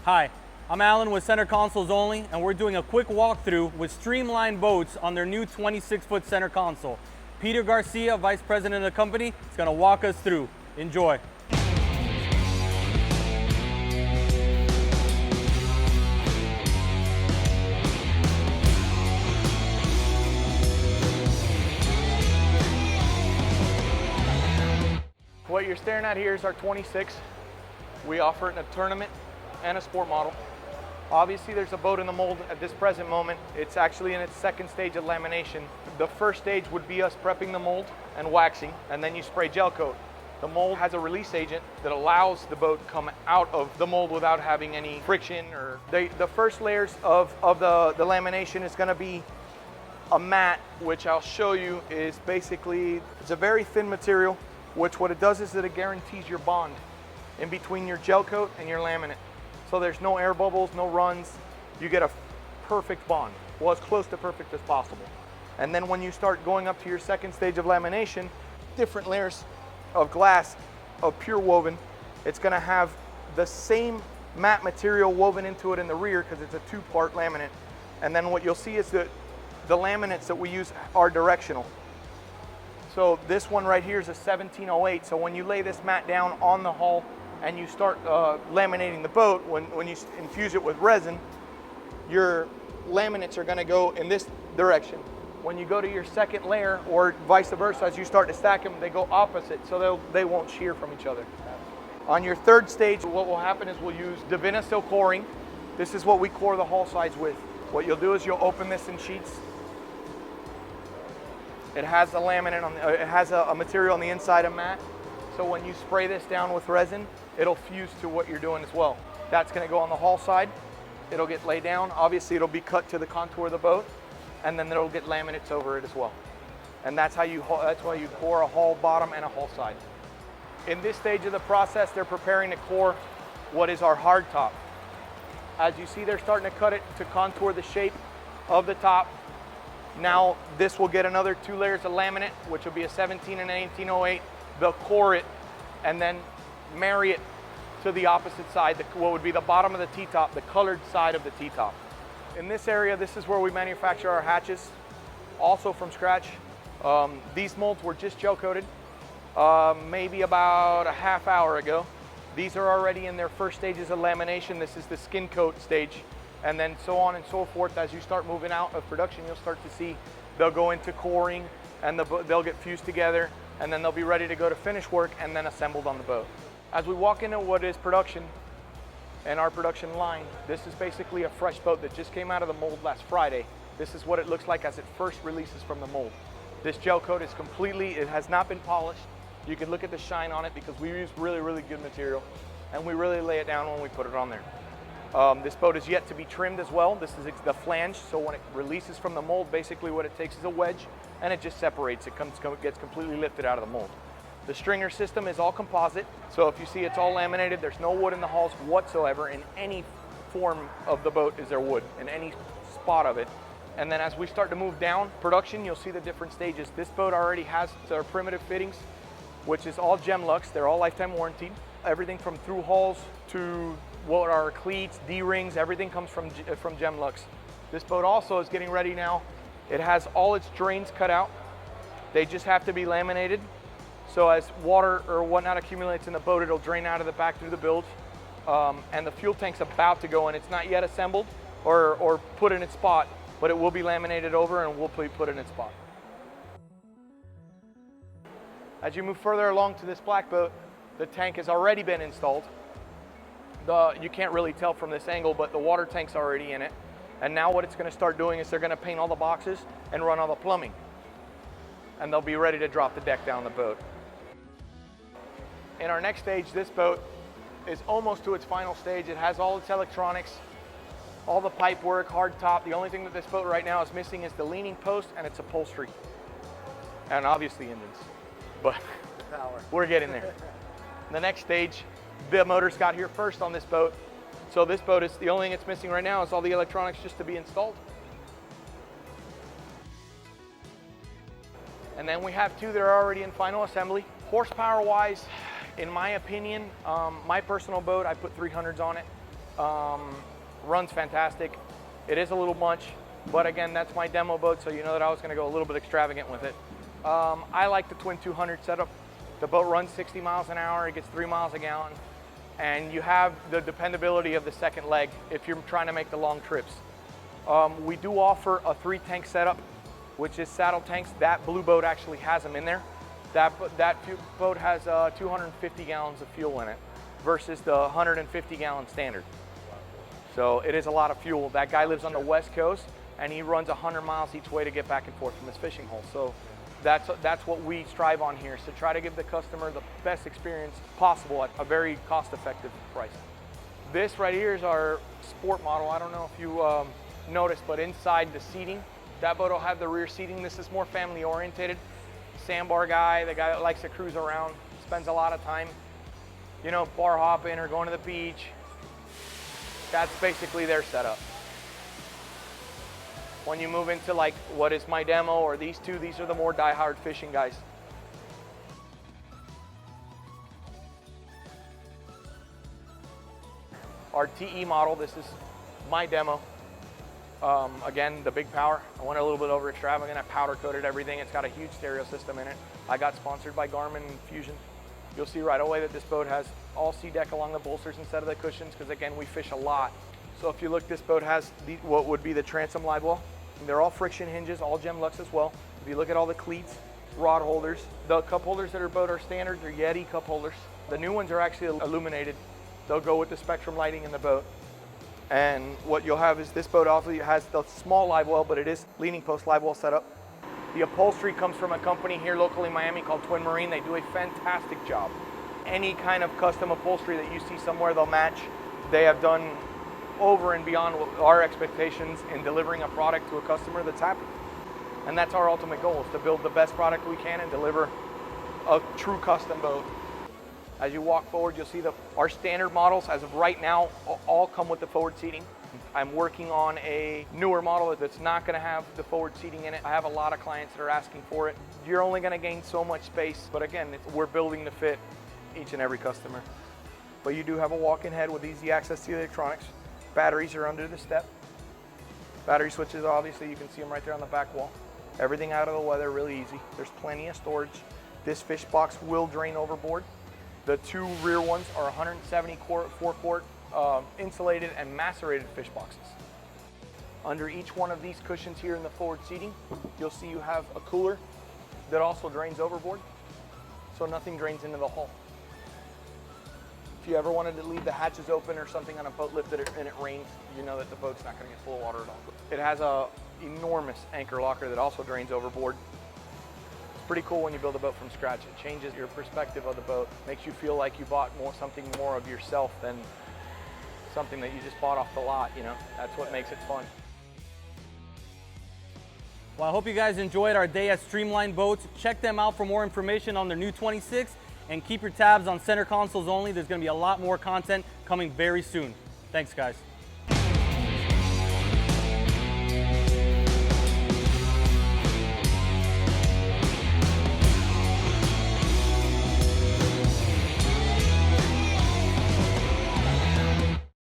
Hi, I'm Alan with Center Consoles Only, and we're doing a quick walkthrough with Streamline Boats on their new 26-foot center console. Peter Garcia, Vice President of the company, is going to walk us through. Enjoy. What you're staring at here is our 26. We offer it in a tournament and a sport model. Obviously there's a boat in the mold at this present moment. It's actually in its second stage of lamination. The first stage would be us prepping the mold and waxing, and then you spray gel coat. The mold has a release agent that allows the boat to come out of the mold without having any friction. The first layers of the lamination is going to be a mat, which I'll show you is basically, it's a very thin material, which what it does is that it guarantees your bond in between your gel coat and your laminate. So there's no air bubbles, no runs. You get a perfect bond, well, as close to perfect as possible. And then when you start going up to your second stage of lamination, different layers of glass, of pure woven, it's gonna have the same matte material woven into it in the rear because it's a two-part laminate. And then what you'll see is that the laminates that we use are directional. So this one right here is a 1708. So when you lay this mat down on the hull and you start laminating the boat, when you infuse it with resin, your laminates are going to go in this direction. When you go to your second layer, or vice versa, as you start to stack them, they go opposite, so they won't shear from each other. On your third stage, what will happen is we'll use Davina steel coring. This is what we core the hull sides with. What you'll do is you'll open this in sheets. It has a laminate it has a material on the inside of mat. So when you spray this down with resin, it'll fuse to what you're doing as well. That's going to go on the hull side. It'll get laid down. Obviously, it'll be cut to the contour of the boat, and then it'll get laminates over it as well. And that's why you core a hull bottom and a hull side. In this stage of the process, they're preparing to core what is our hard top. As you see, they're starting to cut it to contour the shape of the top. Now this will get another 2 layers of laminate, which will be a 17 and an 1808. They'll core it and then marry it to the opposite side, what would be the bottom of the T-top, the colored side of the T-top. In this area, this is where we manufacture our hatches, also from scratch. These molds were just gel coated maybe about a half hour ago. These are already in their first stages of lamination. This is the skin coat stage. And then so on and so forth. As you start moving out of production, you'll start to see they'll go into coring and they'll get fused together, and then they'll be ready to go to finish work and then assembled on the boat. As we walk into what is production and our production line, this is basically a fresh boat that just came out of the mold last Friday. This is what it looks like as it first releases from the mold. This gel coat is it has not been polished. You can look at the shine on it because we use really, really good material, and we really lay it down when we put it on there. This boat is yet to be trimmed as well. This is the flange, so when it releases from the mold, basically what it takes is a wedge and it just separates. It gets completely lifted out of the mold. The stringer system is all composite, so if you see it's all laminated, there's no wood in the hulls whatsoever. In any form of the boat is there wood, in any spot of it. And then as we start to move down production, you'll see the different stages. This boat already has their primitive fittings, which is all Gemlux. They're all lifetime warranted. Everything from through hulls to what are cleats, D-rings, everything comes from Gemlux. This boat also is getting ready now. It has all its drains cut out. They just have to be laminated. So as water or whatnot accumulates in the boat, it'll drain out of the back through the bilge. And the fuel tank's about to go in. It's not yet assembled or put in its spot, but it will be laminated over and will be put in its spot. As you move further along to this black boat, the tank has already been installed. You can't really tell from this angle, but the water tank's already in it. And now what it's going to start doing is they're going to paint all the boxes and run all the plumbing. And they'll be ready to drop the deck down the boat. In our next stage, this boat is almost to its final stage. It has all its electronics, all the pipe work, hard top. The only thing that this boat right now is missing is the leaning post and its upholstery. And obviously engines, but we're getting there. The next stage, the motors got here first on this boat. So this boat is the only thing it's missing right now is all the electronics just to be installed. And then we have 2 that are already in final assembly. Horsepower wise, in my opinion, my personal boat, I put 300s on it. Runs fantastic. It is a little much, but again, that's my demo boat, so you know that I was going to go a little bit extravagant with it. I like the Twin 200 setup. The boat runs 60 miles an hour, it gets 3 miles a gallon, and you have the dependability of the second leg if you're trying to make the long trips. We do offer a 3-tank setup, which is saddle tanks. That blue boat actually has them in there. That boat has 250 gallons of fuel in it versus the 150-gallon standard. So it is a lot of fuel. That guy lives on the West Coast, and he runs 100 miles each way to get back and forth from his fishing hole. So that's what we strive on here, is to try to give the customer the best experience possible at a very cost-effective price. This right here is our sport model. I don't know if you noticed, but inside the seating, that boat will have the rear seating. This is more family-oriented. Sandbar guy, the guy that likes to cruise around, spends a lot of time, you know, bar hopping or going to the beach. That's basically their setup. When you move into like what is my demo or these two, these are the more die-hard fishing guys. Our TE model, this is my demo. Again, the big power. I went a little bit over extravagant. I powder coated everything. It's got a huge stereo system in it. I got sponsored by Garmin and Fusion. You'll see right away that this boat has all C-deck along the bolsters instead of the cushions, because again, we fish a lot. So if you look, this boat has what would be the transom live well. They're all friction hinges, all gem lux as well. If you look at all the cleats, rod holders, the cup holders that are boat are standard. They're Yeti cup holders. The new ones are actually illuminated. They'll go with the spectrum lighting in the boat. And what you'll have is this boat also has the small live well, but it is leaning post live well setup. The upholstery comes from a company here locally in Miami called Twin Marine. They do a fantastic job. Any kind of custom upholstery that you see somewhere, they'll match. They have done over and beyond our expectations in delivering a product to a customer that's happy. And that's our ultimate goal, is to build the best product we can and deliver a true custom boat. As you walk forward, you'll see our standard models, as of right now, all come with the forward seating. I'm working on a newer model that's not going to have the forward seating in it. I have a lot of clients that are asking for it. You're only going to gain so much space, but again, we're building to fit each and every customer. But you do have a walk-in head with easy access to the electronics. Batteries are under the step. Battery switches, obviously, you can see them right there on the back wall. Everything out of the weather, really easy. There's plenty of storage. This fish box will drain overboard. The two rear ones are 174-quart insulated and macerated fish boxes. Under each one of these cushions here in the forward seating, you'll see you have a cooler that also drains overboard, so nothing drains into the hull. If you ever wanted to leave the hatches open or something on a boat lift and it rains, you know that the boat's not going to get full of water at all. It has a enormous anchor locker that also drains overboard. Pretty cool when you build a boat from scratch. It changes your perspective of the boat, makes you feel like you bought something more of yourself than something that you just bought off the lot, you know? That's what makes it fun. Well, I hope you guys enjoyed our day at Streamline Boats. Check them out for more information on their new 26, and keep your tabs on Center Consoles Only. There's going to be a lot more content coming very soon. Thanks, guys.